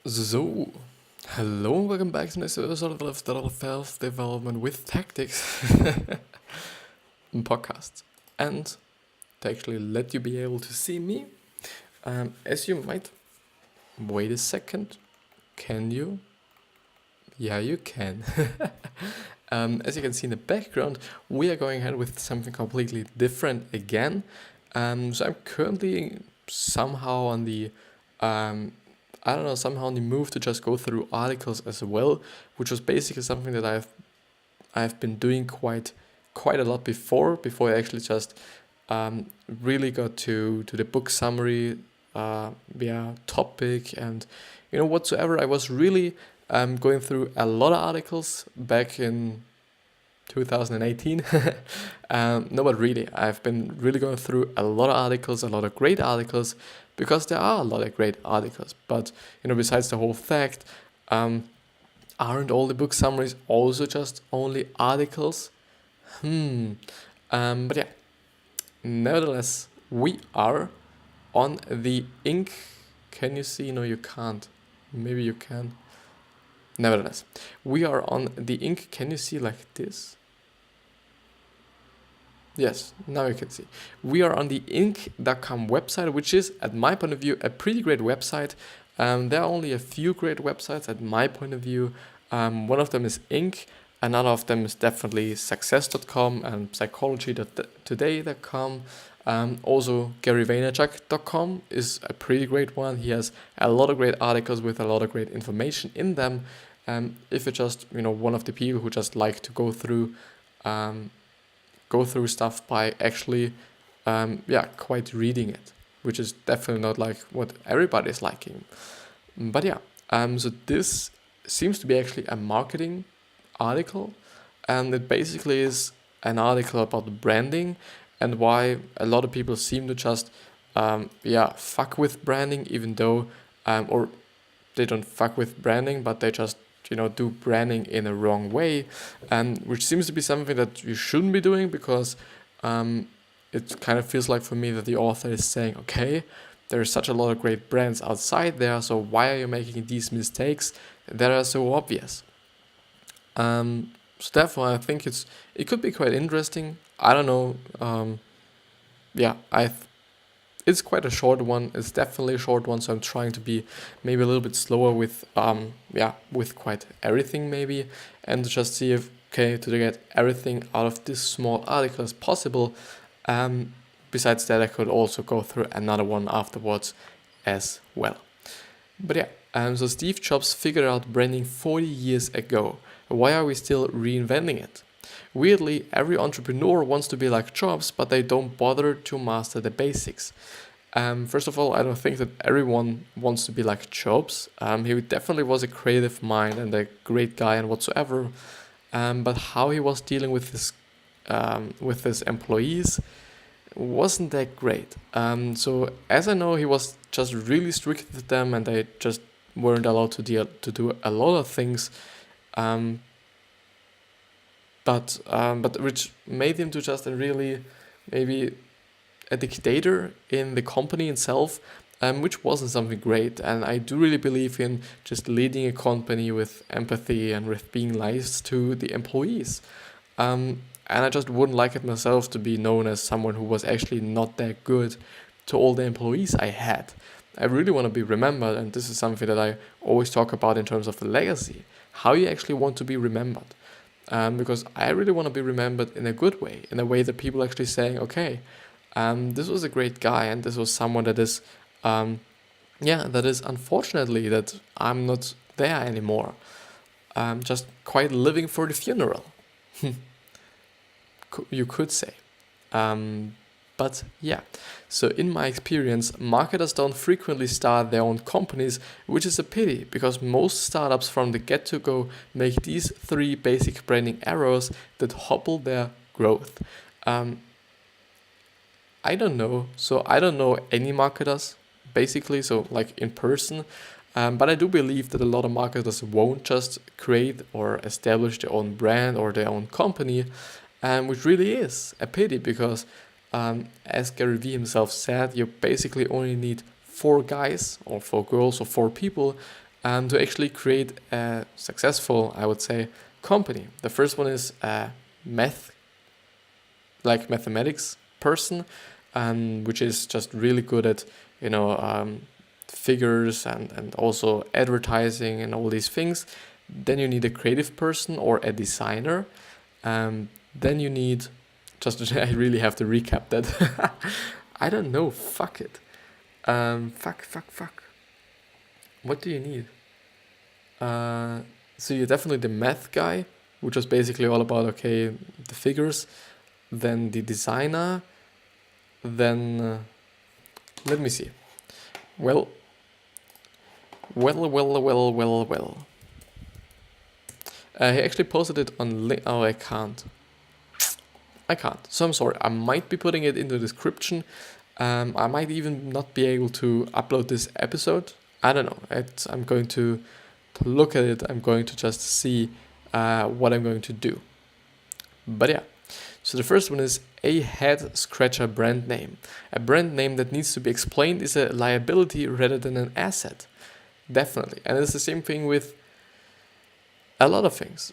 So, hello and welcome back to the next episode of the Self-Development with Tactics podcast. And to actually let you be able to see me, as you might, wait a second, can you? Yeah, you can. As you can see in the background, we are going ahead with something completely different again. So I'm currently somehow on the somehow on the move to just go through articles as well, which was basically something that I've been doing quite a lot before I actually just really got to the book summary, topic and whatsoever. I was really going through a lot of articles back in 2018. No, but really, I've been really going through a lot of articles, a lot of great articles, because there are a lot of great articles. But, besides the whole fact, aren't all the book summaries also just only articles? But yeah, nevertheless, we are on the ink. Can you see? No, you can't. Maybe you can. Nevertheless, we are on the ink. Can you see like this? Yes, now you can see. We are on the ink.com website, which is, at my point of view, a pretty great website. There are only a few great websites at my point of view. One of them is Ink. Another of them is definitely success.com and psychology.today.com. Also, GaryVaynerchuk.com is a pretty great one. He has a lot of great articles with a lot of great information in them. If you're just, one of the people who just like to go through stuff by actually, quite reading it, which is definitely not like what everybody's liking. But yeah, so this seems to be actually a marketing article, and it basically is an article about branding and why a lot of people seem to just fuck with branding, even though or they don't fuck with branding, but they just do branding in a wrong way, which seems to be something that you shouldn't be doing, because it kind of feels like for me that the author is saying, okay, there's such a lot of great brands outside there, so why are you making these mistakes that are so obvious? So therefore, I think it could be quite interesting. I don't know. It's quite a short one. It's definitely a short one, so I'm trying to be maybe a little bit slower with with quite everything maybe, and to just see if to get everything out of this small article as possible. Besides that, I could also go through another one afterwards as well. But yeah, so Steve Jobs figured out branding 40 years ago. Why are we still reinventing it? Weirdly, every entrepreneur wants to be like Jobs, but they don't bother to master the basics. First of all, I don't think that everyone wants to be like Jobs. He definitely was a creative mind and a great guy and whatsoever. But how he was dealing with his employees wasn't that great. So as I know, he was just really strict with them, and they just weren't allowed to do a lot of things. But which made him to just a really maybe a dictator in the company itself, which wasn't something great. And I do really believe in just leading a company with empathy and with being nice to the employees. And I just wouldn't like it myself to be known as someone who was actually not that good to all the employees I had. I really want to be remembered, and this is something that I always talk about in terms of the legacy, how you actually want to be remembered. Because I really want to be remembered in a good way, in a way that people actually saying, okay, this was a great guy, and this was someone that is, that is unfortunately that I'm not there anymore. Just quite living for the funeral, you could say. But yeah, so in my experience, marketers don't frequently start their own companies, which is a pity, because most startups from the get-to-go make these 3 basic branding errors that hobble their growth. I don't know. So I don't know any marketers, basically, so like in person. But I do believe that a lot of marketers won't just create or establish their own brand or their own company, which really is a pity, because as Gary Vee himself said, you basically only need 4 guys or 4 girls or 4 people to actually create a successful, I would say, company. The first one is a mathematics person, which is just really good at, figures and also advertising and all these things. Then you need a creative person or a designer. Then you need, I really have to recap that. I don't know, fuck it. Fuck. What do you need? So you're definitely the math guy, which is basically all about, the figures. Then the designer. Then, let me see. Well. He actually posted it on oh, I can't. So I'm sorry. I might be putting it in the description. I might even not be able to upload this episode. I don't know. I'm going to look at it. I'm going to just see what I'm going to do. But yeah. So the first one is a head scratcher brand name. A brand name that needs to be explained is a liability rather than an asset. Definitely. And it's the same thing with a lot of things.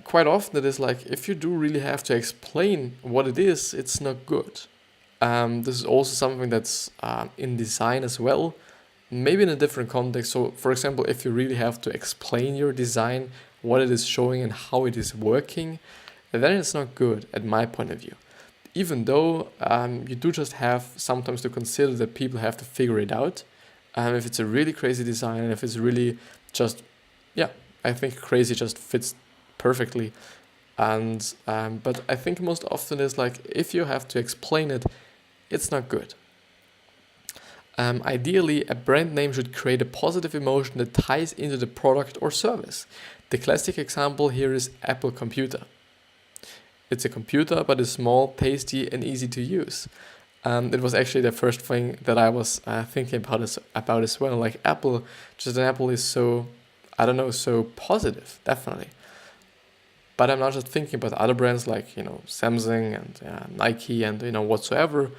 Quite often it is like, if you do really have to explain what it is, it's not good. This is also something that's in design as well, maybe in a different context. So for example, if you really have to explain your design, what it is showing and how it is working, then it's not good at my point of view. Even though you do just have sometimes to consider that people have to figure it out. If it's a really crazy design, and if it's really just, I think crazy just fits perfectly. And but I think most often it's like, if you have to explain it, it's not good. Ideally, a brand name should create a positive emotion that ties into the product or service. The classic example here is Apple Computer. It's a computer, but it's small, tasty, and easy to use. It was actually the first thing that I was thinking about as well. Like Apple, just an Apple is so, so positive, definitely. But I'm not just thinking about other brands like, Samsung and Nike and, whatsoever.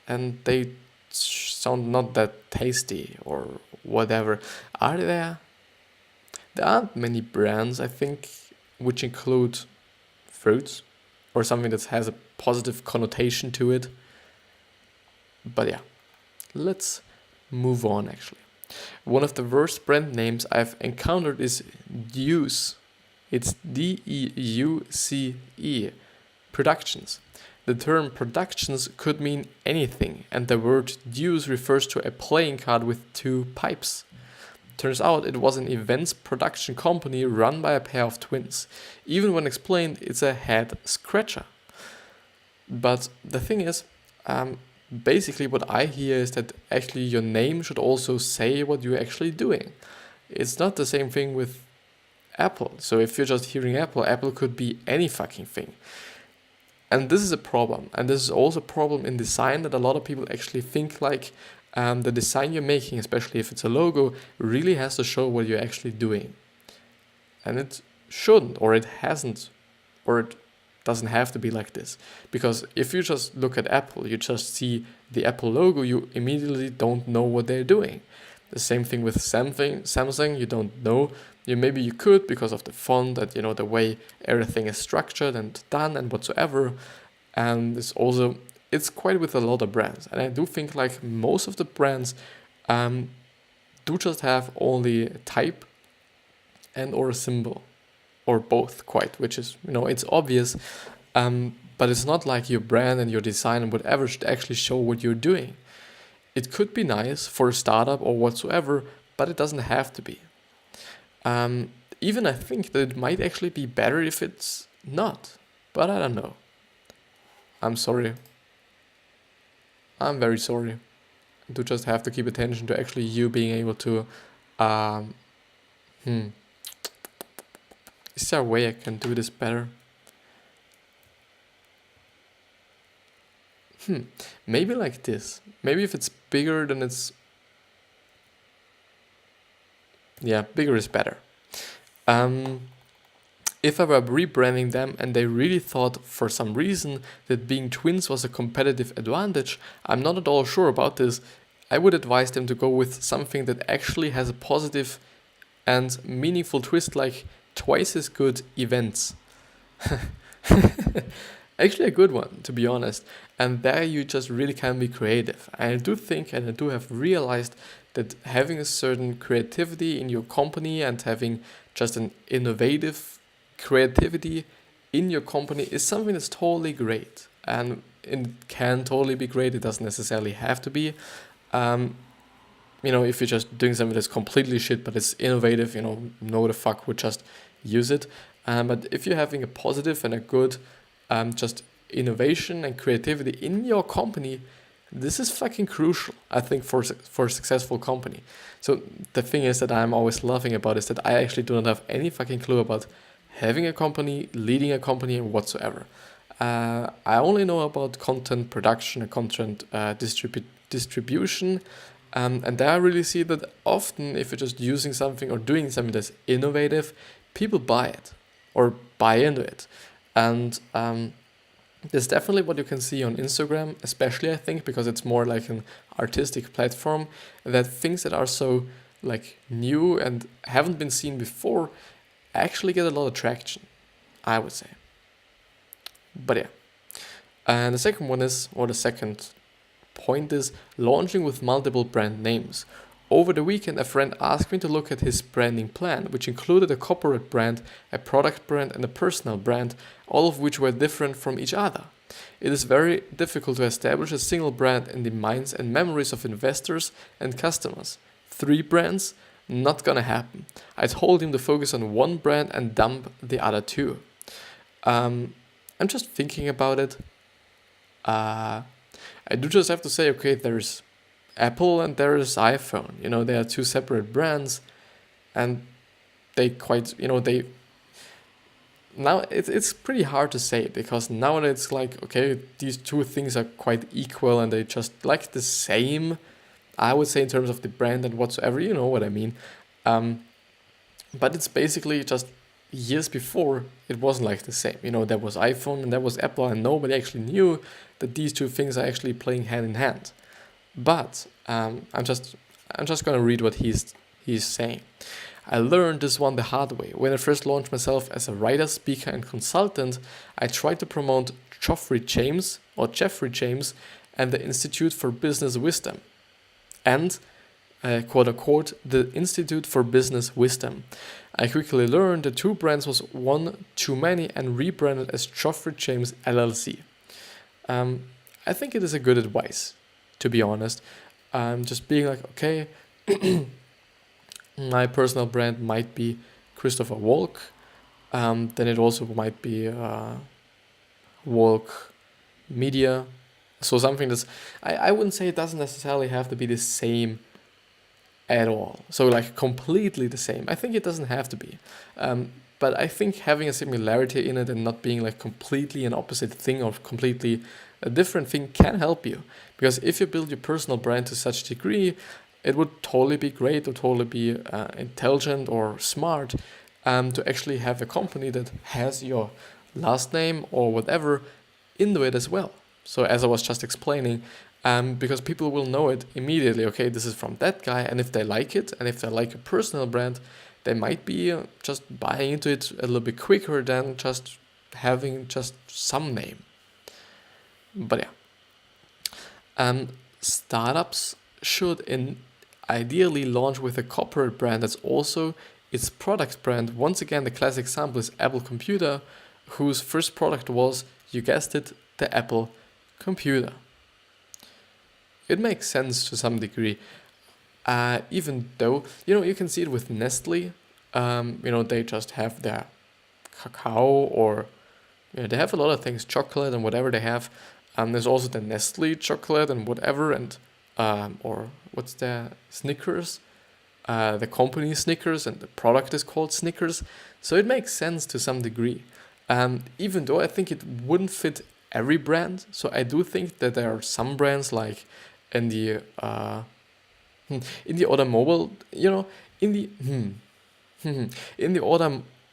And they sound not that tasty or whatever. Are there? There aren't many brands, I think, which include fruits or something that has a positive connotation to it. But yeah, let's move on actually. One of the worst brand names I've encountered is Deuce. It's D-E-U-C-E, Productions. The term productions could mean anything, and the word deuce refers to a playing card with two pipes. Turns out it was an events production company run by a pair of twins. Even when explained, it's a head scratcher. But the thing is, basically what I hear is that actually your name should also say what you're actually doing. It's not the same thing with Apple. So if you're just hearing Apple, Apple could be any fucking thing. And this is a problem. And this is also a problem in design, that a lot of people actually think like the design you're making, especially if it's a logo, really has to show what you're actually doing. And it shouldn't, or it hasn't, or it doesn't have to be like this. Because if you just look at Apple, you just see the Apple logo, you immediately don't know what they're doing. The same thing with Samsung, you don't know. Maybe you could because of the font and the way everything is structured and done and whatsoever. And it's quite with a lot of brands. And I do think like most of the brands do just have only a type and or a symbol, or both quite, which is, it's obvious. But it's not like your brand and your design and whatever should actually show what you're doing. It could be nice for a startup or whatsoever, but it doesn't have to be. Even I think that it might actually be better if it's not, but I don't know. I'm sorry. I'm very sorry. To just have to keep attention to actually you being able to, Is there a way I can do this better? Maybe like this. Maybe if it's bigger, then it's... Yeah, bigger is better. If I were rebranding them and they really thought for some reason that being twins was a competitive advantage, I'm not at all sure about this. I would advise them to go with something that actually has a positive and meaningful twist, like twice as good events. Actually, a good one, to be honest. And there you just really can be creative. And I do think, and I do have realized that having a certain creativity in your company and having just an innovative creativity in your company is something that's totally great. And it can totally be great. It doesn't necessarily have to be. Um, if you're just doing something that's completely shit, but it's innovative, no the fuck would just use it. But if you're having a positive and a good just innovation and creativity in your company, this is fucking crucial, I think, for a successful company. So the thing is that I'm always laughing about is that I actually do not have any fucking clue about having a company, leading a company, whatsoever. I only know about content production and content distribution. And there I really see that often if you're just using something or doing something that's innovative, people buy it or buy into it. And there's definitely what you can see on Instagram, especially I think, because it's more like an artistic platform, that things that are so like new and haven't been seen before actually get a lot of traction, I would say. But yeah. And the second point is launching with multiple brand names. Over the weekend, a friend asked me to look at his branding plan, which included a corporate brand, a product brand, and a personal brand, all of which were different from each other. It is very difficult to establish a single brand in the minds and memories of investors and customers. 3 brands? Not gonna happen. I told him to focus on one brand and dump the other 2. I'm just thinking about it. I do just have to say, okay, there's Apple and there is iPhone. They are 2 separate brands, and they quite, now it's pretty hard to say, because now it's like, okay, these 2 things are quite equal and they just like the same, I would say, in terms of the brand and whatsoever, you know what I mean. But it's basically just years before it wasn't like the same. There was iPhone and there was Apple, and nobody actually knew that these 2 things are actually playing hand in hand. But I'm just gonna read what he's saying. I learned this one the hard way. When I first launched myself as a writer, speaker, and consultant, I tried to promote Jeffrey James and the Institute for Business Wisdom, and quote unquote the Institute for Business Wisdom. I quickly learned the 2 brands was one too many and rebranded as Jeffrey James LLC. I think it is a good advice, to be honest. Just being like, okay, my personal brand might be Christopher Walch. Then it also might be Walch Media. So something that's, I wouldn't say it doesn't necessarily have to be the same at all. So like completely the same. I think it doesn't have to be. But I think having a similarity in it and not being like completely an opposite thing or completely a different thing can help you. Because if you build your personal brand to such a degree, it would totally be great or totally be intelligent or smart to actually have a company that has your last name or whatever into it as well. So as I was just explaining, because people will know it immediately, okay, this is from that guy, and if they like it, and if they like a personal brand, they might be just buying into it a little bit quicker than just having just some name. But yeah. Startups should ideally launch with a corporate brand that's also its product brand. Once again, the classic example is Apple Computer, whose first product was, you guessed it, the Apple Computer. It makes sense to some degree, even though, you can see it with Nestle. They just have their cacao, or they have a lot of things, chocolate and whatever they have. There's also the Nestle chocolate and whatever, and or what's the Snickers, the company Snickers, and the product is called Snickers. So it makes sense to some degree, even though I think it wouldn't fit every brand. So I do think that there are some brands like in the automobile, in the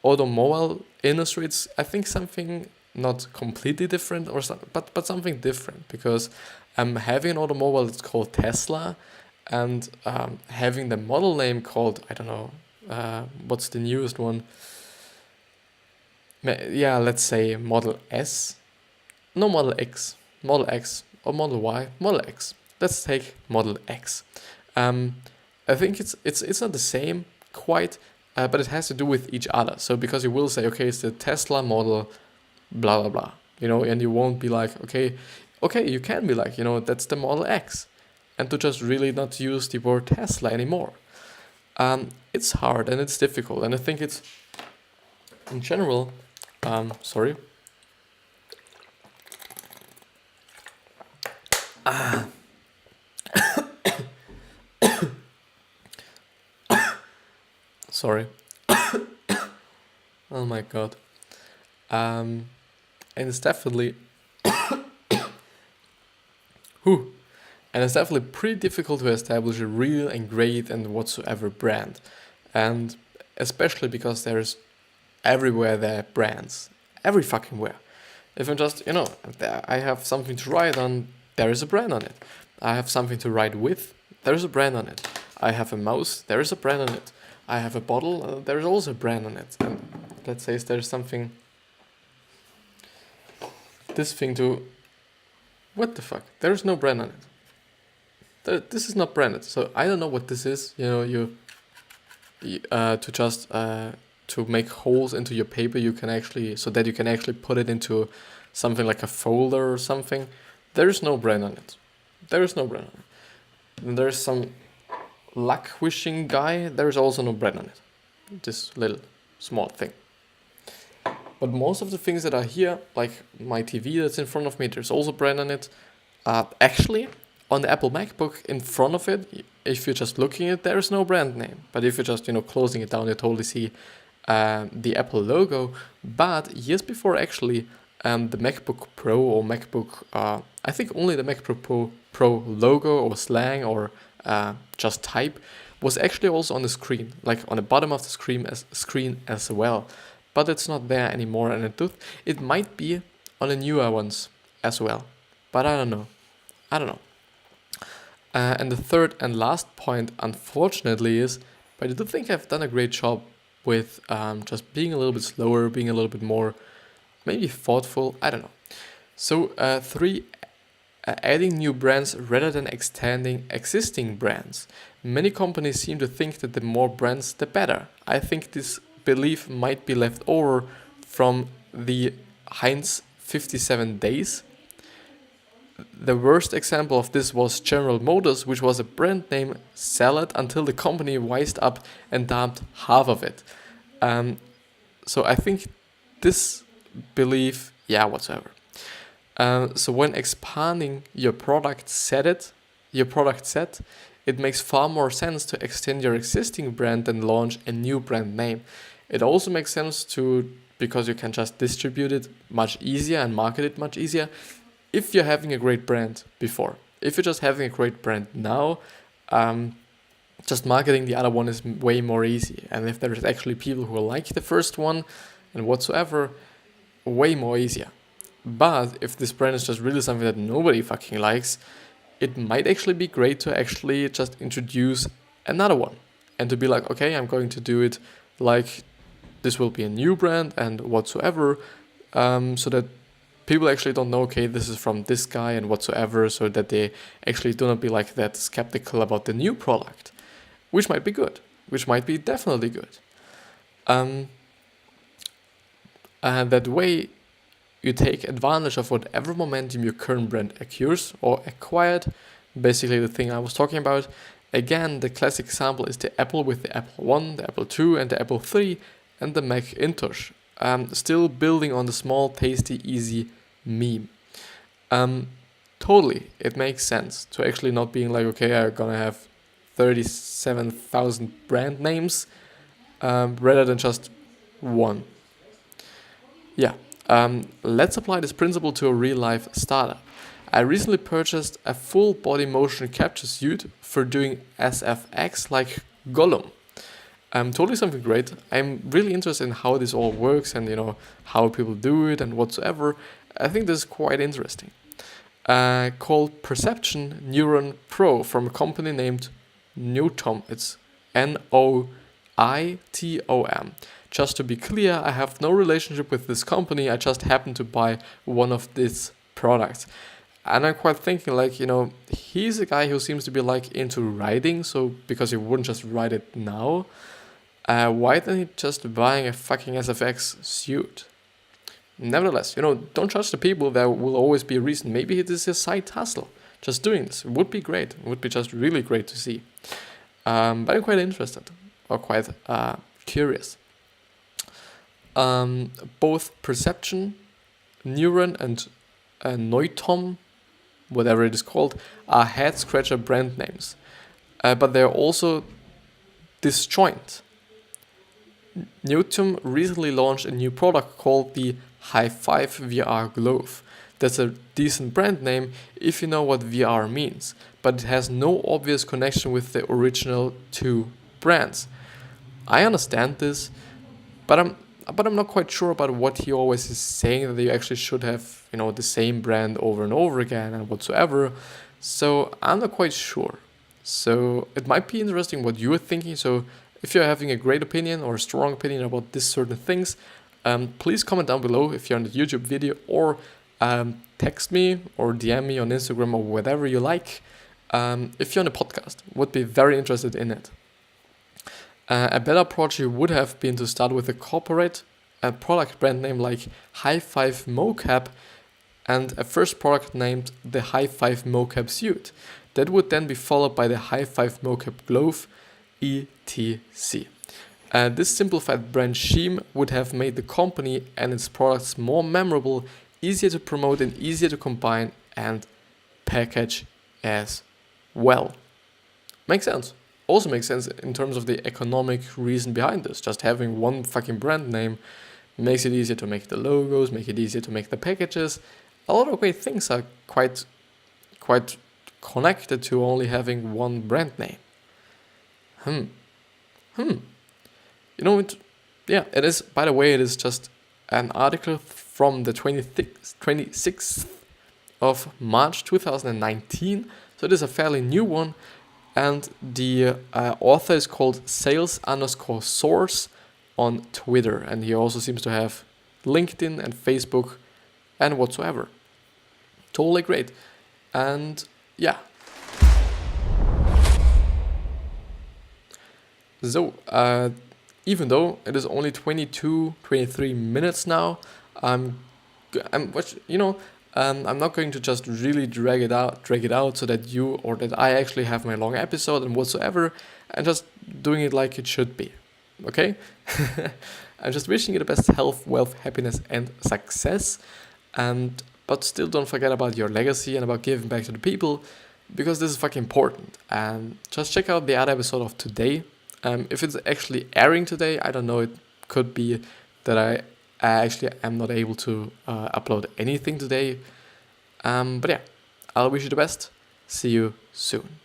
automobile industry, it's, I think, something not completely different, or but something different, because having an automobile that's called Tesla, and having the model name called, I don't know, what's the newest one? Yeah, let's say Model S. No, Model X. Model X or Model Y. Model X. Let's take Model X. I think it's not the same quite, but it has to do with each other. So because you will say, okay, it's the Tesla model, blah blah blah, and you won't be like, okay, you can be like, that's the Model X, and to just really not use the word Tesla anymore. It's hard and it's difficult, and I think it's in general. Sorry. Sorry. Oh my god. And it's definitely whew. And it's definitely pretty difficult to establish a real and great and whatsoever brand. And especially because there's everywhere there are brands. Every fucking where. If I'm just, I have something to write on, there is a brand on it. I have something to write with, there is a brand on it. I have a mouse, there is a brand on it. I have a bottle, there is also a brand on it. And let's say there's something, this thing to, what the fuck? There is no brand on it. This is not branded, so I don't know what this is. To just to make holes into your paper, so that you can actually put it into something like a folder or something. There is no brand on it. There is no brand on it. And there's some luck wishing guy. There is also no brand on it. This little small thing. But most of the things that are here, like my TV that's in front of me, there's also brand on it. Actually, on the Apple MacBook in front of it, if you're just looking at it, there is no brand name. But if you're just closing it down, you totally see the Apple logo. But years before, actually, the MacBook Pro or MacBook, I think only the MacBook Pro logo or slang or just type was actually also on the screen, like on the bottom of the screen as well. But it's not there anymore, and it might be on the newer ones as well. But I don't know. And the third and last point, unfortunately, is, but I do think I've done a great job with just being a little bit slower, being a little bit more maybe thoughtful. I don't know. So 3, adding new brands rather than extending existing brands. Many companies seem to think that the more brands, the better. I think this belief might be left over from the Heinz 57 days. The worst example of this was General Motors, which was a brand name salad until the company wised up and dumped half of it. So I think this belief, whatsoever. So when expanding your product set, it makes far more sense to extend your existing brand than launch a new brand name. It also makes sense because you can just distribute it much easier and market it much easier if you're having a great brand before. If you're just having a great brand now, just marketing the other one is way more easy. And if there's actually people who like the first one and whatsoever, way more easier. But if this brand is just really something that nobody fucking likes, it might actually be great to actually just introduce another one and to be like, okay, I'm going to do it like this will be a new brand and whatsoever, so that people actually don't know, okay, this is from this guy and whatsoever, so that they actually do not be like that skeptical about the new product, which might be good, which might be definitely good. And that way, you take advantage of whatever momentum your current brand occurs or acquired. Basically, the thing I was talking about. Again, the classic example is the Apple with the Apple 1, the Apple 2, and the Apple 3, and the Macintosh. Still building on the small, tasty, easy meme. Totally, it makes sense to actually not being like, okay, I'm gonna have 37,000 brand names, rather than just one. Yeah. Let's apply this principle to a real-life startup. I recently purchased a full body motion capture suit for doing SFX like Gollum. Totally something great. I'm really interested in how this all works and how people do it and whatsoever. I think this is quite interesting. Called Perception Neuron Pro from a company named Noitom. It's Noitom. Just to be clear, I have no relationship with this company. I just happened to buy one of these products. And I'm quite thinking, like, he's a guy who seems to be like into writing. So because he wouldn't just write it now, why isn't he just buying a fucking SFX suit? Nevertheless, don't judge the people. There will always be a reason. Maybe it is his side hustle. Just doing this. It would be great. It would be just really great to see. But I'm quite interested or quite curious. Both Perception, Neuron, and Noitom, whatever it is called, are head-scratcher brand names. But they're also disjoint. Noitom recently launched a new product called the High Five VR Glove. That's a decent brand name if you know what VR means, but it has no obvious connection with the original two brands. I understand this, but I'm not quite sure about what he always is saying, that you actually should have, the same brand over and over again and whatsoever. So I'm not quite sure. So it might be interesting what you're thinking. So if you're having a great opinion or a strong opinion about these certain things, please comment down below if you're on the YouTube video, or text me or DM me on Instagram or whatever you like. If you're on a podcast, would be very interested in it. A better approach would have been to start with a corporate product brand name like High Five Mocap and a first product named the High Five Mocap Suit. That would then be followed by the High Five Mocap Glove, etc. This simplified brand scheme would have made the company and its products more memorable, easier to promote and easier to combine and package as well. Makes sense. Also makes sense in terms of the economic reason behind this. Just having one fucking brand name makes it easier to make the logos, make it easier to make the packages. A lot of great things are quite connected to only having one brand name. It is, by the way, it is just an article from the 26th of March 2019. So it is a fairly new one. And the author is called sales_source on Twitter. And he also seems to have LinkedIn and Facebook and whatsoever. Totally great. And yeah. So, even though it is only 23 minutes now, I'm not going to just really drag it out so that you or that I actually have my long episode and whatsoever, and just doing it like it should be. Okay? I'm just wishing you the best health, wealth, happiness, and success. But still don't forget about your legacy and about giving back to the people, because this is fucking important. And just check out the other episode of today. If it's actually airing today, I don't know. It could be that I actually am not able to upload anything today. But yeah, I'll wish you the best. See you soon.